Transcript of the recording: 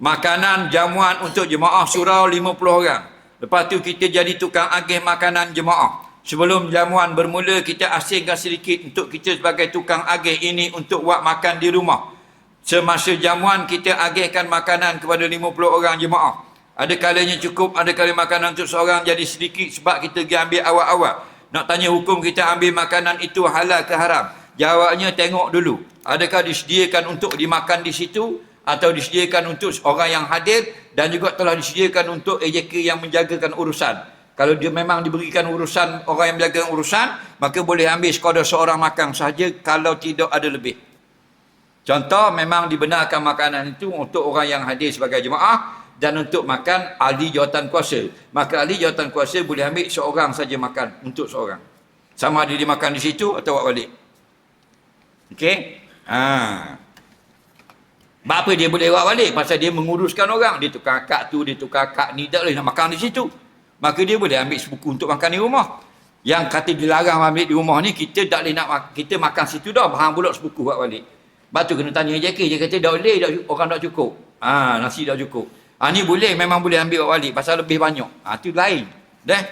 makanan jamuan untuk jemaah surau 50 orang. Lepas tu kita jadi tukang agih makanan jemaah. Sebelum jamuan bermula, kita asingkan sedikit untuk kita sebagai tukang agih ini untuk buat makan di rumah. Semasa jamuan kita agihkan makanan kepada 50 orang jemaah. Ada kalanya cukup, ada kalanya makanan untuk seorang jadi sedikit sebab kita pergi ambil awal-awal. Nak tanya hukum kita ambil makanan itu halal ke haram? Jawabnya tengok dulu. Adakah disediakan untuk dimakan di situ atau disediakan untuk orang yang hadir dan juga telah disediakan untuk AJK yang menjagakan urusan. Kalau dia memang diberikan urusan orang yang menjagakan urusan, maka boleh ambil sekadar seorang makan sahaja kalau tidak ada lebih. Contoh, memang dibenarkan makanan itu untuk orang yang hadir sebagai jemaah dan untuk makan ahli jawatan kuasa. Maka ahli jawatan kuasa boleh ambil seorang saja makan untuk seorang. Sama ada dia makan di situ atau buat balik. Okey? Sebab apa dia boleh buat balik? Pasal dia menguruskan orang. Dia tukar akak tu, dia tukar akak ni, tak boleh nak makan di situ. Maka dia boleh ambil sebuku untuk makan di rumah. Yang kata dilarang ambil di rumah ni, kita tak boleh nak kita makan situ dah. Hang pula sebuku buat balik. Sebab tu kena tanya JK. Dia kata tak boleh, orang tak cukup. Nasi tak cukup. Ni boleh, memang boleh ambil buat balik. Pasal lebih banyak. Tu lain. Dah?